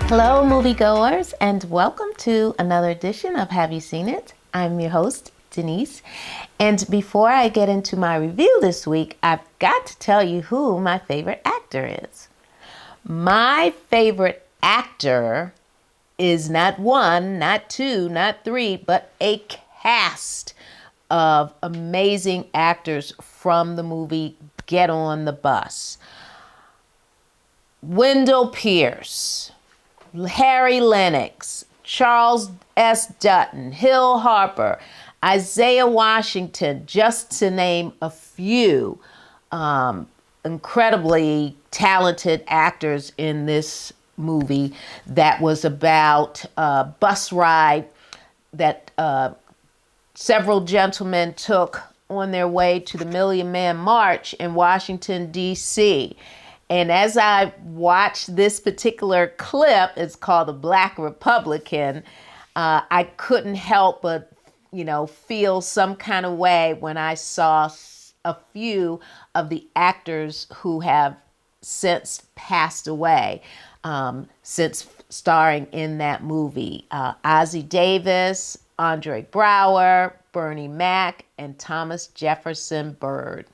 Hello, moviegoers, and welcome to another edition of Have You Seen It? I'm your host, Denise. And before I get into my review this week, I've got to tell you who my favorite actor is. My favorite actor is not one, not two, not three, but a cast of amazing actors from the movie Get on the Bus. Wendell Pierce, Harry Lennox, Charles S. Dutton, Hill Harper, Isaiah Washington, just to name a few incredibly talented actors in this movie that was about a bus ride that several gentlemen took on their way to the Million Man March in Washington, D.C. And as I watched this particular clip, it's called The Black Republican, I couldn't help but, feel some kind of way when I saw a few of the actors who have since passed away since starring in that movie. Ossie Davis, Andre Braugher, Bernie Mac, and Thomas Jefferson Byrd.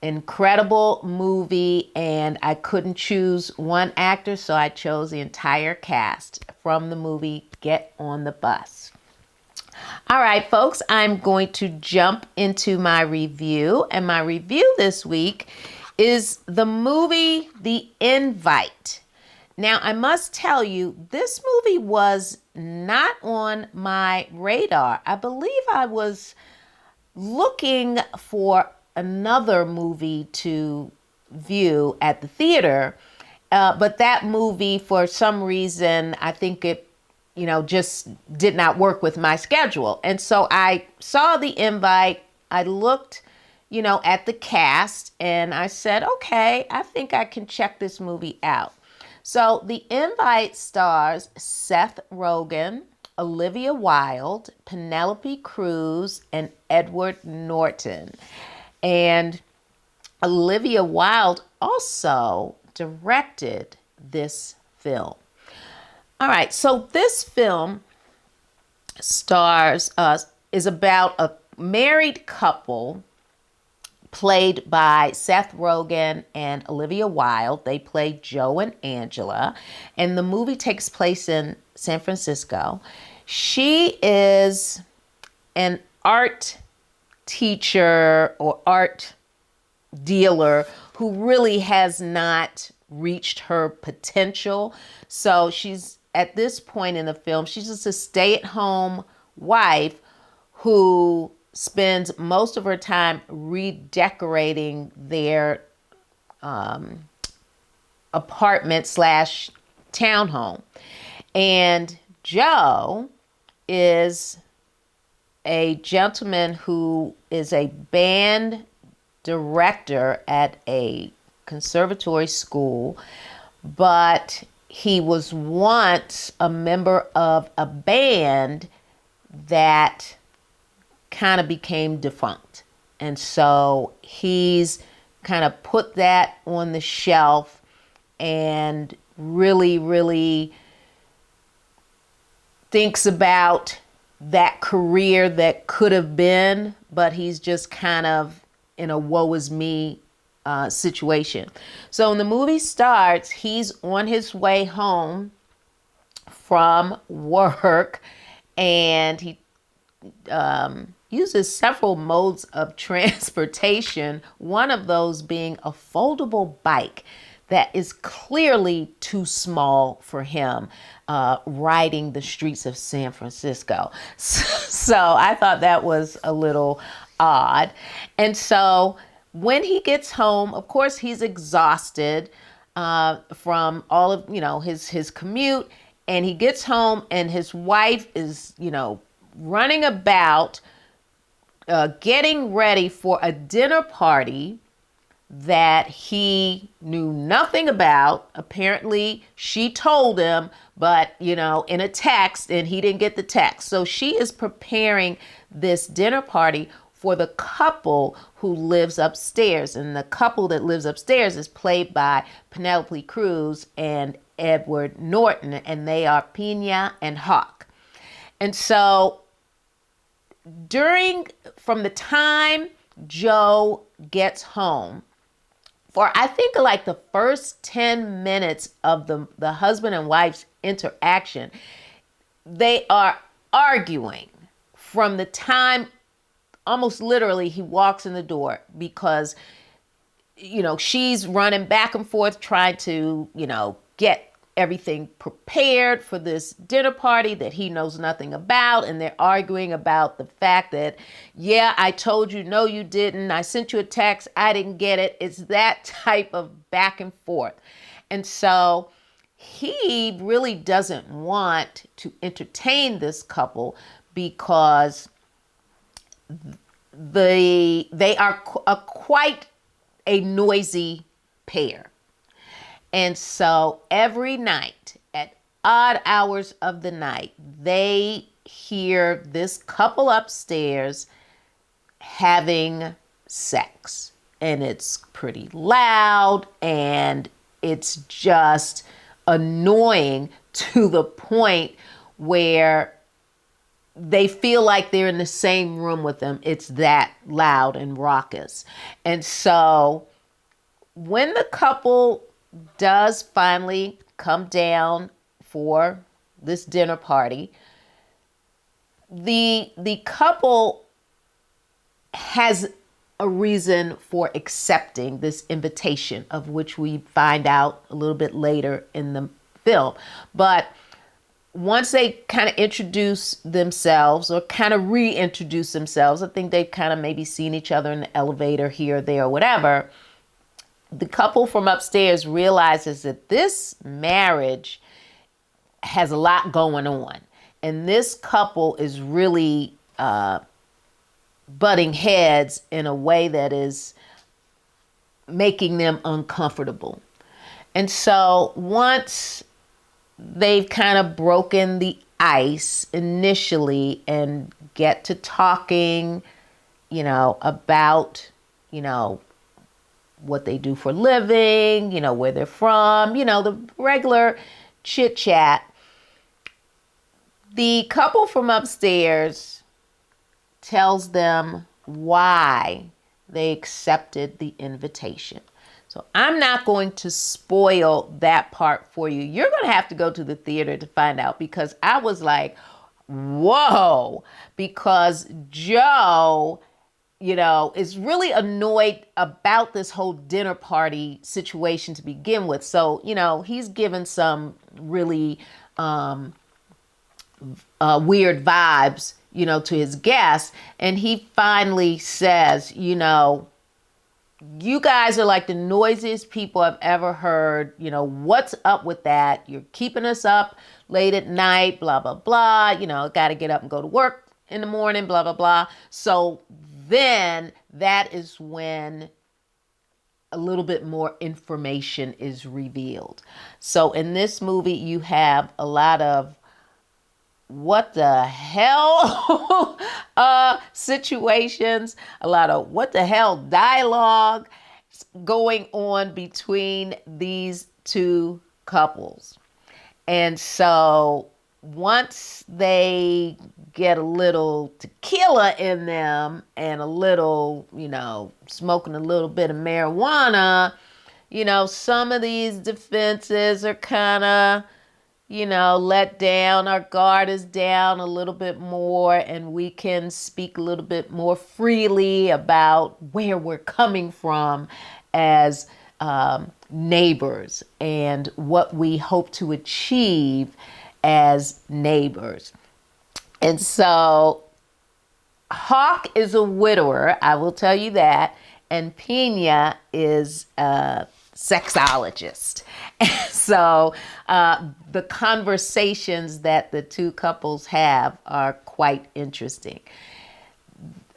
Incredible movie, and I couldn't choose one actor, so I chose the entire cast from the movie Get on the Bus. All right, folks, I'm going to jump into my review, and my review this week is the movie The Invite. Now, I must tell you, this movie was not on my radar. I believe I was looking for another movie to view at the theater, but that movie, for some reason, I think it, just did not work with my schedule. And so I saw The Invite. I looked, at the cast, and I said, okay, I think I can check this movie out. So The Invite stars Seth Rogen, Olivia Wilde, Penelope Cruz, and Edward Norton. And Olivia Wilde also directed this film. All right, so this film is about a married couple played by Seth Rogen and Olivia Wilde. They play Joe and Angela, and the movie takes place in San Francisco. She is an art teacher or art dealer who really has not reached her potential. So she's, at this point in the film, she's just a stay-at-home wife who spends most of her time redecorating their apartment slash townhome. And Joe is a gentleman who is a band director at a conservatory school, but he was once a member of a band that kind of became defunct. And so he's kind of put that on the shelf and really, really thinks about that career that could have been, but he's just kind of in a woe is me situation. So when the movie starts, he's on his way home from work, and he uses several modes of transportation, one of those being a foldable bike that is clearly too small for him riding the streets of San Francisco. So I thought that was a little odd. And so when he gets home, of course, he's exhausted from all of, his commute. And he gets home and his wife is, running about getting ready for a dinner party that he knew nothing about. Apparently, she told him, but, in a text, and he didn't get the text. So she is preparing this dinner party for the couple who lives upstairs. And the couple that lives upstairs is played by Penelope Cruz and Edward Norton, and they are Pina and Hawk. And so from the time Joe gets home, for I think like the first 10 minutes of the husband and wife's interaction, they are arguing from the time, almost literally, he walks in the door, because, she's running back and forth trying to, get everything prepared for this dinner party that he knows nothing about. And they're arguing about the fact that, yeah, I told you, no, you didn't. I sent you a text. I didn't get it. It's that type of back and forth. And so he really doesn't want to entertain this couple because they are quite a noisy pair. And so every night at odd hours of the night, they hear this couple upstairs having sex. And it's pretty loud, and it's just annoying to the point where they feel like they're in the same room with them. It's that loud and raucous. And so when the couple does finally come down for this dinner party, the couple has a reason for accepting this invitation, of which we find out a little bit later in the film. But once they kind of introduce themselves, or kind of reintroduce themselves, I think they've kind of maybe seen each other in the elevator here or there or whatever, the couple from upstairs realizes that this marriage has a lot going on. And this couple is really butting heads in a way that is making them uncomfortable. And so once they've kind of broken the ice initially and get to talking, about, what they do for a living, where they're from, the regular chit chat, the couple from upstairs tells them why they accepted the invitation. So I'm not going to spoil that part for you. You're going to have to go to the theater to find out, because I was like, whoa, because Joe, is really annoyed about this whole dinner party situation to begin with. So, he's given some really weird vibes, to his guests. And he finally says, you guys are like the noisiest people I've ever heard. What's up with that? You're keeping us up late at night, blah, blah, blah. Got to get up and go to work in the morning, blah, blah, blah. So then that is when a little bit more information is revealed. So in this movie, you have a lot of what the hell situations, a lot of what the hell dialogue going on between these two couples. And so once they get a little tequila in them and a little, smoking a little bit of marijuana, some of these defenses are kind of, let down. Our guard is down a little bit more, and we can speak a little bit more freely about where we're coming from as neighbors and what we hope to achieve as neighbors. And so Hawk is a widower, I will tell you that, and Pina is a sexologist. So the conversations that the two couples have are quite interesting.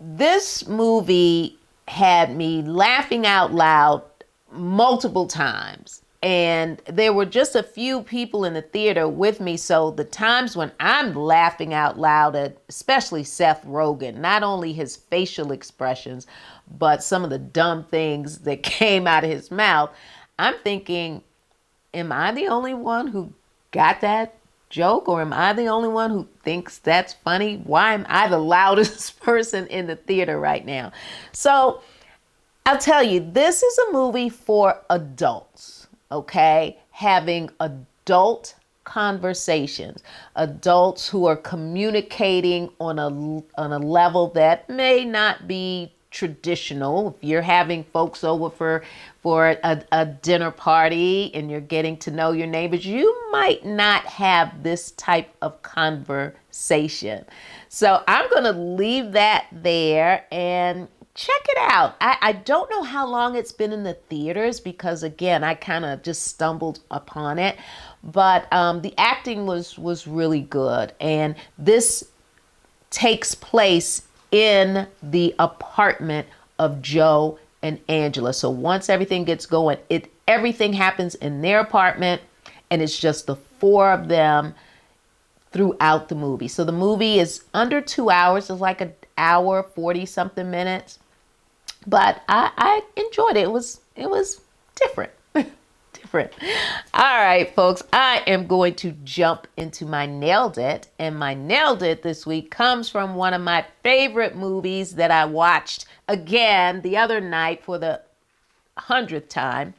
This movie had me laughing out loud multiple times. And there were just a few people in the theater with me. So the times when I'm laughing out loud at especially Seth Rogen, not only his facial expressions, but some of the dumb things that came out of his mouth, I'm thinking, am I the only one who got that joke, or am I the only one who thinks that's funny? Why am I the loudest person in the theater right now? So I'll tell you, this is a movie for adults, okay? Having adult conversations, adults who are communicating on a level that may not be traditional. If you're having folks over for a dinner party and you're getting to know your neighbors, you might not have this type of conversation. So I'm going to leave that there and check it out. I don't know how long it's been in the theaters because, again, I kind of just stumbled upon it. But the acting was really good. And this takes place in the apartment of Joe and Angela. So once everything gets going, everything happens in their apartment, and it's just the four of them throughout the movie. So the movie is under 2 hours. It's like an hour, 40 something minutes. But I enjoyed it. It was different. Different. All right, folks, I am going to jump into my Nailed It. And my Nailed It this week comes from one of my favorite movies that I watched again the other night for the 100th time.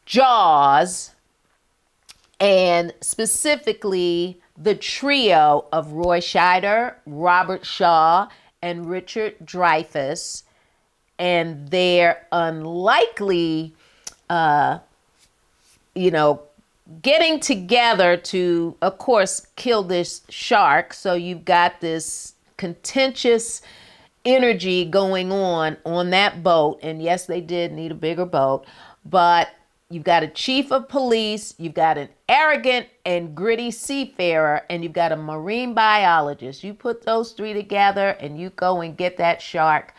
Jaws, and specifically the trio of Roy Scheider, Robert Shaw, and Richard Dreyfuss, and their unlikely, getting together to, of course, kill this shark. So you've got this contentious energy going on that boat. And yes, they did need a bigger boat, but you've got a chief of police, you've got an arrogant and gritty seafarer, and you've got a marine biologist. You put those three together and you go and get that shark.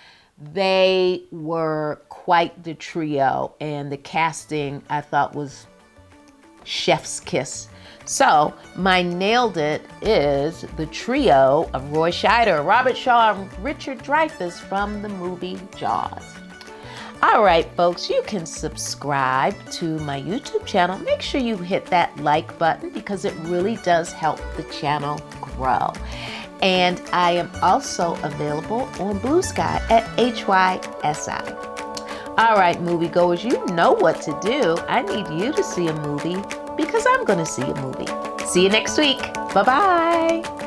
They were quite the trio, and the casting I thought was chef's kiss. So my Nailed It is the trio of Roy Scheider, Robert Shaw, and Richard Dreyfuss from the movie Jaws. All right, folks, you can subscribe to my YouTube channel. Make sure you hit that like button because it really does help the channel grow. And I am also available on BlueSky at HYSI. All right, moviegoers, you know what to do. I need you to see a movie because I'm going to see a movie. See you next week. Bye-bye.